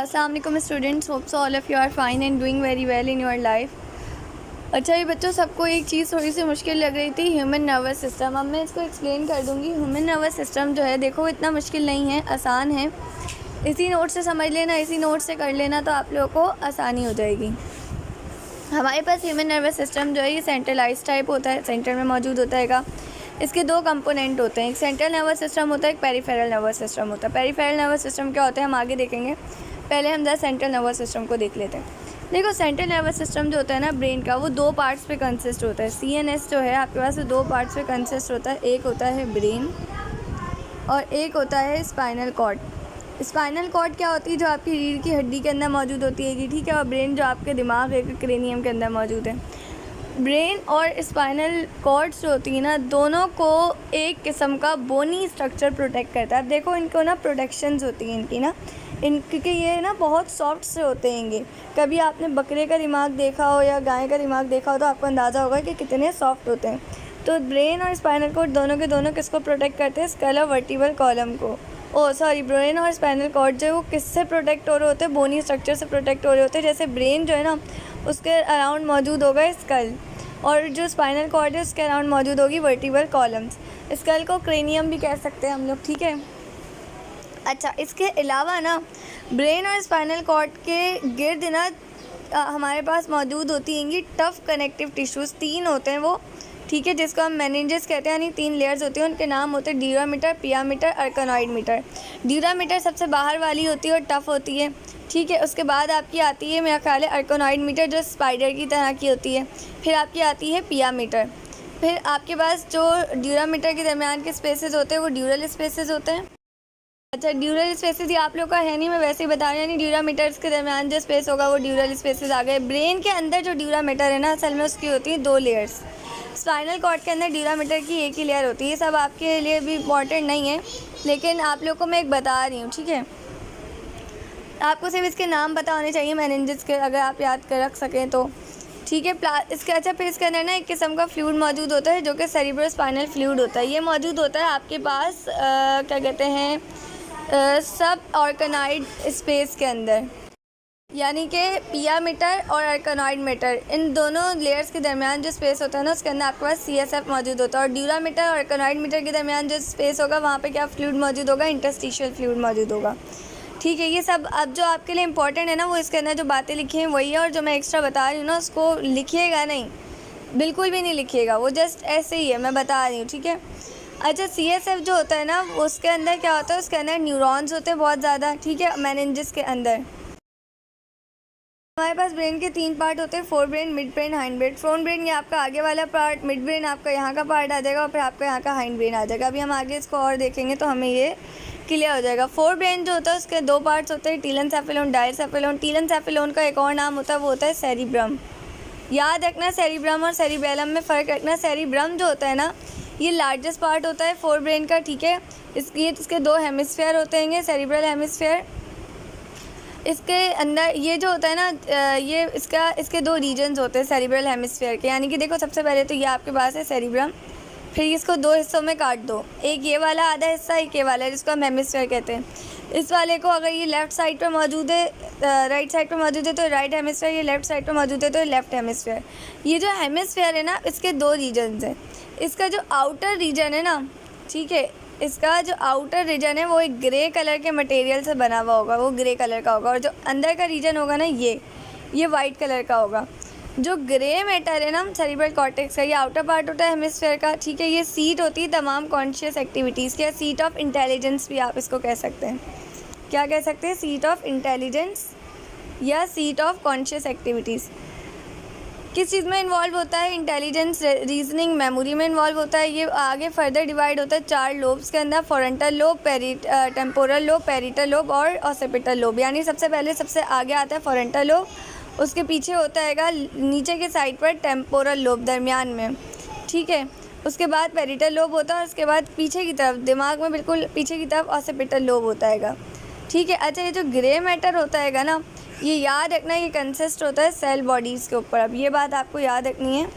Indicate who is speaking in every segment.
Speaker 1: अस्सलाम वालेकुम students, hope so all of you are fine and doing very well in your life. अच्छा ये बच्चों, सबको एक चीज़ थोड़ी सी मुश्किल लग रही थी, ह्यूमन नर्वस सिस्टम। अब मैं इसको एक्सप्लेन कर दूँगी। ह्यूमन नर्वस सिस्टम जो है, देखो इतना मुश्किल नहीं है, आसान है। इसी नोट से समझ लेना, इसी नोट से कर लेना तो आप लोगों को आसानी हो जाएगी। हमारे पास ह्यूमन नर्वस सिस्टम जो है ये सेंट्रलाइज टाइप होता है, सेंटर में मौजूद होता है। इसके दो कंपोनेंट होते हैं, एक सेंट्रल नर्वस सिस्टम होता है, एक पेरिफेरल नर्वस सिस्टम होता है। पेरिफेरल नर्वस सिस्टम क्या होता है हम आगे देखेंगे, पहले हम ज़रा सेंट्रल नर्वस सिस्टम को देख लेते हैं। देखो सेंट्रल नर्वस सिस्टम जो होता है ना ब्रेन का, वो दो पार्ट्स पे कंसिस्ट होता है। CNS जो है आपके पास, वो दो पार्ट्स पे कंसिस्ट होता है। एक होता है ब्रेन और एक होता है स्पाइनल कॉर्ड। स्पाइनल कॉर्ड क्या होती है, जो आपकी रीढ़ की हड्डी के अंदर मौजूद होती है, ठीक है। और ब्रेन जो आपके दिमाग है, क्रेनियम के अंदर मौजूद है। ब्रेन और स्पाइनल कॉर्ड्स जो होती है ना, दोनों को एक किस्म का बोनी स्ट्रक्चर प्रोटेक्ट करता है। अब देखो इनको ना प्रोटेक्शंस होती हैं इनकी ना, क्योंकि ये ना बहुत सॉफ्ट से होते हैं। कभी आपने बकरे का दिमाग देखा हो या गाय का दिमाग देखा हो तो आपको अंदाज़ा होगा कि कितने सॉफ्ट होते हैं। तो ब्रेन और स्पाइनल कॉर्ड दोनों के दोनों किसको प्रोटेक्ट करते हैं, स्कल और वर्टिब्रल कॉलम को। ब्रेन और स्पाइनल कॉर्ड जो है वो किससे प्रोटेक्ट हो रहे होते हैं, बोनी स्ट्रक्चर से प्रोटेक्ट हो रहे होते हैं। जैसे ब्रेन जो है ना, उसके अराउंड मौजूद होगा स्कल, और जो स्पाइनल कॉर्ड है उसके अराउंड मौजूद होगी वर्टिब्रल कॉलम्स। स्कल को क्रेनियम भी कह सकते हैं हम लोग, ठीक है। अच्छा, इसके अलावा ना ब्रेन और स्पाइनल कॉर्ड के गिर्द ना हमारे पास मौजूद होती हैं टफ़ कनेक्टिव टिश्यूज़, 3 होते हैं वो, ठीक है, जिसको हम मेनिंजेस कहते हैं। यानी 3 लेयर्स होती हैं, उनके नाम होते हैं ड्यूरामीटर, पियामीटर, अर्कनॉइड मीटर। ड्यूरामीटर सबसे बाहर वाली होती है और टफ़ होती है, ठीक है। उसके बाद आपकी आती है मेरा ख्याल है अर्कनॉइड मीटर, जो स्पाइडर की तरह की होती है। फिर आपकी आती है पियामीटर। फिर आपके पास जो ड्यूरामीटर के दरमियान के स्पेसेस होते हैं वो ड्यूरल स्पेसेस होते हैं। अच्छा, ड्यूरल स्पेसेस ये आप लोग का है नहीं, मैं वैसे ही बता रही हूँ। यानी ड्यूरामीटर्स के दरमियान जो स्पेस होगा वो ड्यूरल स्पेसेस आ गए। ब्रेन के अंदर जो ड्यूरामीटर है ना, असल में उसकी होती है 2 लेयर्स। स्पाइनल कॉर्ड के अंदर ड्यूरामीटर की एक ही लेयर होती है। ये सब आपके लिए भी इम्पॉर्टेंट नहीं है, लेकिन आप लोग को मैं एक बता रही हूँ, ठीक है। आपको सिर्फ इसके नाम पता होने चाहिए मेनिंजेस के, अगर आप याद कर रख सकें तो, ठीक है। इसके अच्छा, फिर इसके अंदर ना एक किस्म का फ्लूइड मौजूद होता है जो कि सेरिब्रो स्पाइनल फ्लूइड होता है। ये मौजूद होता है आपके पास क्या कहते हैं, सब ऑर्गेनाइड स्पेस के अंदर, यानी कि पियामीटर और अर्कनॉइड मीटर, इन दोनों लेयर्स के दरमियान जो स्पेस होता है ना, उसके अंदर आपके पास CSF मौजूद होता है। और ड्यूरामीटर और अर्कनॉइड मीटर के दरमियान जो स्पेस होगा वहाँ पे क्या फ्लूइड मौजूद होगा, इंटरस्टिशियल फ्लूइड मौजूद होगा, ठीक है। ये सब अब जो आपके लिए इंपॉर्टेंट है ना, वो इसके अंदर जो बातें लिखी हैं वही है, और जो मैं एक्स्ट्रा बता रही हूँ ना उसको लिखिएगा नहीं, बिल्कुल भी नहीं लिखिएगा, वो जस्ट ऐसे ही है, मैं बता रही हूँ, ठीक है। अच्छा, CSF जो होता है ना, उसके अंदर क्या होता है, उसके अंदर न्यूरॉन्स होते हैं बहुत ज़्यादा, ठीक है, मेनिंजेस के अंदर। हमारे पास ब्रेन के 3 पार्ट होते हैं, fore brain, mid brain, hind brain. Front brain ये आपका आगे वाला पार्ट, मिड ब्रेन आपका यहाँ का पार्ट आ जाएगा, और फिर आपका यहाँ का हाइंड ब्रेन आ जाएगा। अभी हम आगे इसको और देखेंगे तो हमें ये क्लियर हो जाएगा। फोर ब्रेन जो होता है उसके 2 पार्ट्स होते हैं, टीलेंसेफेलोन, डायसेफेलोन। टीलेंसेफेलोन का एक और नाम होता है, वो होता है सेरिब्रम। याद रखना सेरिब्रम और सेरिबेलम में फ़र्क रखना। सेरिब्रम जो होता है ना, ये लार्जेस्ट पार्ट होता है फोर ब्रेन का, ठीक है। इसके 2 हेमिस्फीयर होते हैं, सेरिब्रल हेमिस्फीयर। इसके अंदर ये जो होता है ना, ये इसके 2 रीजन्स होते हैं सेरिब्रल हेमिस्फीयर के। यानी कि देखो सबसे पहले तो ये आपके पास है सेरिब्रम, फिर इसको 2 हिस्सों में काट दो, एक ये वाला आधा हिस्सा, एक ये वाला, जिसको हम हेमिस्फीयर कहते हैं। इस वाले को अगर ये लेफ़्ट साइड पर मौजूद है, राइट साइड पर मौजूद है तो राइट हेमिस्फीयर, ये लेफ़्ट साइड पर मौजूद है तो लेफ़्ट हेमिस्फीयर। ये जो हेमिस्फीयर है ना, इसके 2 रीजन्स हैं। इसका जो आउटर रीजन है ना, ठीक है, इसका जो आउटर रीजन है वो एक ग्रे कलर के मटेरियल से बना हुआ होगा, वो ग्रे कलर का होगा। और जो अंदर का रीजन होगा ना, ये वाइट कलर का होगा। जो ग्रे मैटर है ना सेरिब्रल कॉर्टेक्स का, ये आउटर पार्ट होता है हेमिस्फीयर का, ठीक है। ये सीट होती है तमाम कॉन्शियस एक्टिविटीज़ की, या सीट ऑफ इंटेलिजेंस भी आप इसको कह सकते हैं। क्या कह सकते हैं, सीट ऑफ इंटेलिजेंस या सीट ऑफ कॉन्शियस एक्टिविटीज़। किस चीज़ में इन्वॉल्व होता है, इंटेलिजेंस, रीजनिंग, मेमोरी में इन्वॉल्व होता है। ये आगे फर्दर डिवाइड होता है 4 लोब्स के अंदर, frontal lobe, temporal lobe, parietal lobe और ऑसिपिटल लोब। यानी सबसे पहले सबसे आगे आता है फ्रंटल लोब, उसके पीछे होता है नीचे के साइड पर टेम्पोरल लोब दरमियान में, ठीक है। उसके बाद पेरिटल लोब होता है, और उसके बाद पीछे की तरफ दिमाग में बिल्कुल पीछे की तरफ ऑसिपिटल लोब होता है, ठीक है। अच्छा, ये जो ग्रे मैटर होता है ना, ये याद रखना, ये कंसिस्ट होता है सेल बॉडीज़ के ऊपर। अब ये बात आपको याद रखनी है,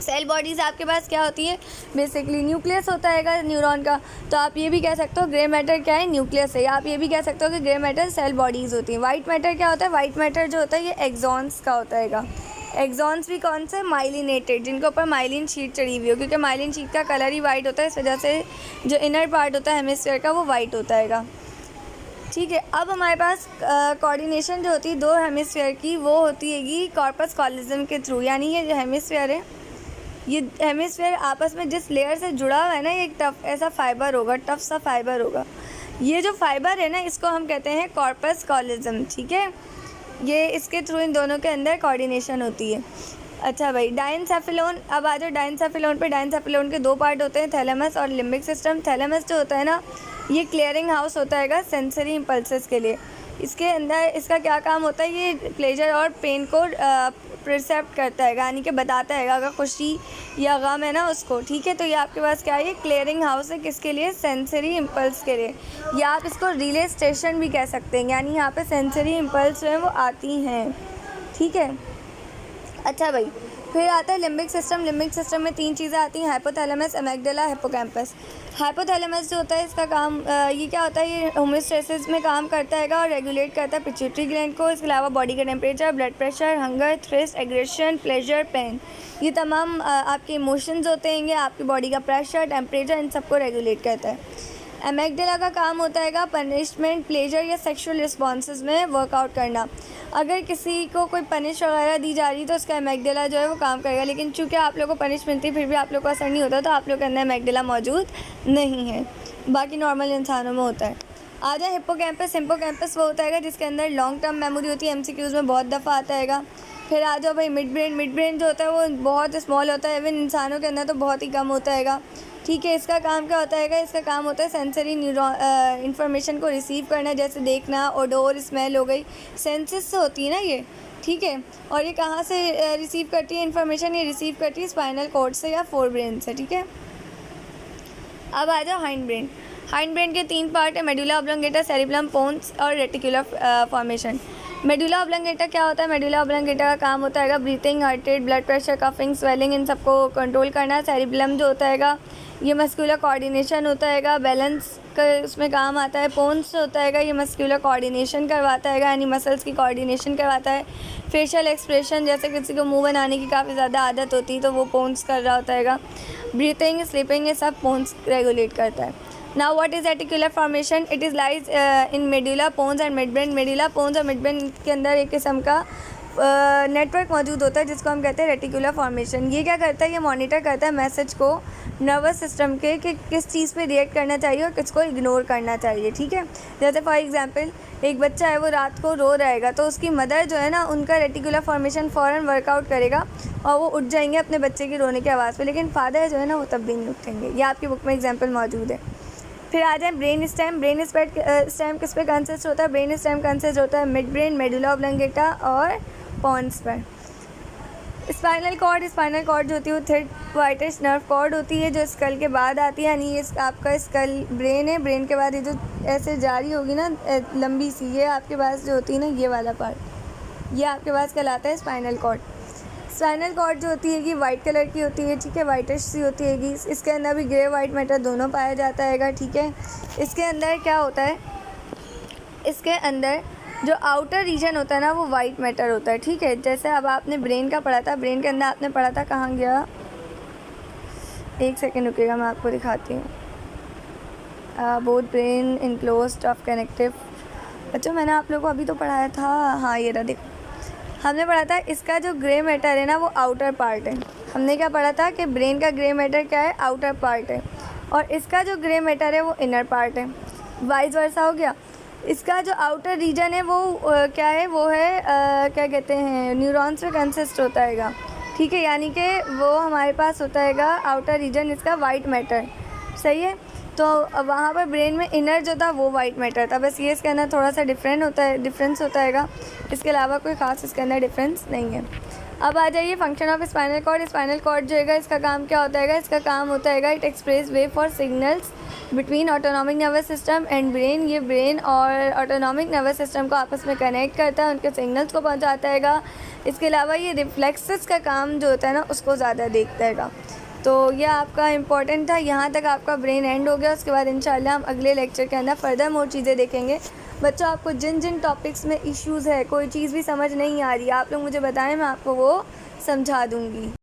Speaker 1: सेल बॉडीज़ आपके पास क्या होती है, बेसिकली न्यूक्लियस होता है न्यूरॉन का। तो आप ये भी कह सकते हो ग्रे मैटर क्या है, न्यूक्लियस है। या आप ये भी कह सकते हो कि ग्रे मैटर सेल बॉडीज़ होती हैं। वाइट मैटर क्या होता है, वाइट मैटर जो होता है ये एक्सॉन्स का होता है। एक्सॉन्स भी कौन से, माइलिनेटेड, जिनके ऊपर माइलिन शीट चढ़ी हुई हो, क्योंकि माइलिन शीट का कलर ही वाइट होता है, इस वजह से जो इनर पार्ट होता है हेमिस्फीयर का वो वाइट होता है। ठीक है, अब हमारे पास कोऑर्डिनेशन जो होती है दो हेमिस्फीयर की वो होती है कॉर्पस कॉलिज़म के थ्रू। यानी ये जो हेमिस्फीयर है, ये हेमिस्फीयर आपस में जिस लेयर से जुड़ा हुआ है ना, ये एक टफ ऐसा फाइबर होगा, टफ सा फाइबर होगा। ये जो फाइबर है ना, इसको हम कहते हैं कॉर्पस कॉलिज़म। ठीक है, ये इसके थ्रू इन दोनों के अंदर कोऑर्डिनेशन होती है। अच्छा भाई, डायनसेफेलोन, अब आ जाओ डायनसेफेलोन पे। डायनसेफेलोन के दो पार्ट होते हैं, थैलेमस और लिम्बिक सिस्टम। थैलेमस जो होता है ना, ये क्लियरिंग हाउस होता है सेंसरी इम्पल्सेस के लिए। इसके अंदर इसका क्या काम होता है, ये प्लेजर और पेन को प्रिसेप्ट करता है, यानी कि बताता है अगर खुशी या गम है ना उसको। ठीक है, तो ये आपके पास क्या है, ये क्लियरिंग हाउस है किसके लिए, सेंसरी इम्पल्स के लिए। या आप इसको रिले स्टेशन भी कह सकते हैं, यानी यहाँ पे सेंसरी इम्पल्स जो है वो आती हैं। ठीक है, अच्छा भाई, फिर आता है लिम्बिक सिस्टम। लिम्बिक सिस्टम में तीन चीज़ें आती हैं, हाइपोथैलेमस, एमिग्डाला, हिप्पोकैम्पस। हाइपोथैलेमस जो होता है इसका काम ये क्या होता है, ये होमियोस्टेसिस में काम करता है और रेगुलेट करता है पिट्यूटरी ग्लैंड को। इसके अलावा बॉडी का temperature, blood pressure, hunger, thirst, aggression, pleasure, pain, ये तमाम आपके इमोशंस होते हैं, आपकी बॉडी का प्रेशर, टेम्परेचर, इन सबको रेगुलेट करता है। एमिग्डाला का काम होता है पनिशमेंट, प्लेजर या सेक्सुअल रिस्पॉन्सेज में वर्कआउट करना। अगर किसी को कोई पनिश वगैरह दी जा रही तो उसका एमिग्डाला जो है वो काम करेगा, लेकिन चूंकि आप लोगों को पनिश मिलती है फिर भी आप लोग को असर नहीं होता, तो आप लोग के अंदर एमिग्डाला मौजूद नहीं है, बाकी नॉर्मल इंसानों में होता है। आ जाए हिप्पोकैम्पस। हिप्पोकैम्पस वो होता है जिसके अंदर लॉन्ग टर्म मेमोरी होती है, एमसीक्यूज़ में बहुत दफ़ा आता है। फिर आ जाओ भाई मिड ब्रेन। मिड ब्रेन जो होता है वो बहुत स्मॉल होता है, इवन इंसानों के अंदर तो बहुत ही कम होता है। ठीक है, इसका काम क्या होता है, इसका काम होता है सेंसरी इंफॉर्मेशन को रिसीव करना, जैसे देखना, ओडोर, स्मेल हो गई, सेंसेस से होती है ना ये। ठीक है, और ये कहाँ से रिसीव करती है इन्फॉर्मेशन, ये रिसीव करती है स्पाइनल कॉर्ड से या फोर ब्रेन से। ठीक है, अब आ जाओ हाइंड ब्रेन। हाइंड ब्रेन के तीन पार्ट है, मेडुला ऑब्लोंगेटा, सेरिबेलम, पोन्स और रेटिकुलर फॉर्मेशन। मेडुला ऑब्लोंगेटा क्या होता है, मेडुला ऑब्लोंगेटा का काम होता है breathing, heart rate, blood pressure, coughing, swallowing, इन सबको कंट्रोल करना। सेरिबेलम जो होता है ये मस्कुलर कोऑर्डिनेशन होता है, बैलेंस का उसमें काम आता है। पोन्स होता है ये मस्कुलर कोऑर्डिनेशन करवाता है, यानी मसल्स की कोऑर्डिनेशन करवाता है। फेशियल एक्सप्रेशन, जैसे किसी को मुंह बनाने की काफ़ी ज़्यादा आदत होती है तो वो पोन्स कर रहा होता है। ब्रीथिंग, स्लीपिंग, ये सब पोन्स रेगुलेट करता है। Now what is reticular formation, it is lies in medulla, pons and midbrain. Medulla, pons और मिड ब्रेन के अंदर एक किस्म का नेटवर्क मौजूद होता है जिसको हम कहते हैं रेटिकुलर फॉर्मेशन। ये क्या करता है, ये मॉनिटर करता है मैसेज को नर्वस सिस्टम के कि किस चीज़ पे रिएक्ट करना चाहिए और किसको इग्नोर करना चाहिए। ठीक है, जैसे फॉर एग्जांपल एक बच्चा है वो रात को रो रहेगा तो उसकी मदर जो है ना, उनका रेटिकुलर फॉर्मेशन फ़ौरन वर्कआउट करेगा और वो उठ जाएंगे अपने बच्चे की रोने की आवाज़ पे, लेकिन फादर जो है ना वो तब भी नहीं उठेंगे। ये आपकी बुक में एग्जाम्पल मौजूद है। फिर आ जाए ब्रेन स्टेम। ब्रेन स्टेम किस पे कंसिस्ट होता है, ब्रेन स्टेम कंसिस्ट होता है मिड ब्रेन, मेडुला ऑब्लोंगेटा और पॉन्स पर। स्पाइनल कॉर्ड, स्पाइनल कॉर्ड जो होती है वो थर्ड वाइटिश नर्व कॉर्ड होती है जो स्कल के बाद आती है, यानी ये आपका स्कल ब्रेन है, ब्रेन के बाद ये जो ऐसे जारी होगी ना लंबी सी, ये आपके पास जो होती है ना ये वाला पार्ट, ये आपके पास कहलाता है स्पाइनल कॉर्ड। स्पाइनल कॉर्ड जो होती है कि वाइट कलर की होती है, ठीक है, वाइटिश सी होती है कि इसके अंदर भी ग्रे वाइट मैटर दोनों पाया जाता है। ठीक है, इसके अंदर क्या होता है, इसके अंदर जो आउटर रीजन होता है ना वो वाइट मैटर होता है। ठीक है, जैसे अब आपने ब्रेन का पढ़ा था, ब्रेन के अंदर आपने पढ़ा था, कहाँ गया, एक सेकेंड रुकेगा मैं आपको दिखाती हूँ। Both brain enclosed of connective, अच्छा मैंने आप लोगों को अभी तो पढ़ाया था, हाँ ये रहा, देखो हमने पढ़ा था इसका जो ग्रे मैटर है ना वो आउटर पार्ट है। हमने क्या पढ़ा था कि ब्रेन का ग्रे मैटर क्या है, आउटर पार्ट है, और इसका जो ग्रे मैटर है वो इनर पार्ट है। वाइस वर्सा हो गया। इसका जो आउटर रीजन है वो क्या है, वो है क्या कहते हैं, न्यूरॉन्स पे कंसिस्ट होता है। ठीक है, यानी कि वो हमारे पास होता है आउटर रीजन इसका वाइट मैटर, सही है। तो वहाँ पर ब्रेन में इनर जो था वो वाइट मैटर था, बस ये इसके अंदर थोड़ा सा डिफरेंस होता है। इसके अलावा कोई ख़ास इसके अंदर डिफरेंस नहीं है। अब आ जाइए function of spinal cord. Spinal cord जो है इसका काम क्या होता है? इसका काम होता है it express way for signals between autonomic nervous system and brain. ये ब्रेन और ऑटोनॉमिक नर्वस सिस्टम को आपस में कनेक्ट करता है, उनके सिग्नल्स को पहुंचाता है। इसके अलावा ये रिफ्लेक्सेस का काम जो होता है ना उसको ज़्यादा देखता है। तो ये आपका इम्पॉर्टेंट था। यहाँ तक आपका ब्रेन एंड हो गया। उसके बाद इंशाल्लाह हम अगले लेक्चर के अंदर फर्दर मोर चीज़ें देखेंगे। बच्चों, आपको जिन जिन टॉपिक्स में इश्यूज़ है, कोई चीज़ भी समझ नहीं आ रही, आप लोग मुझे बताएं, मैं आपको वो समझा दूँगी।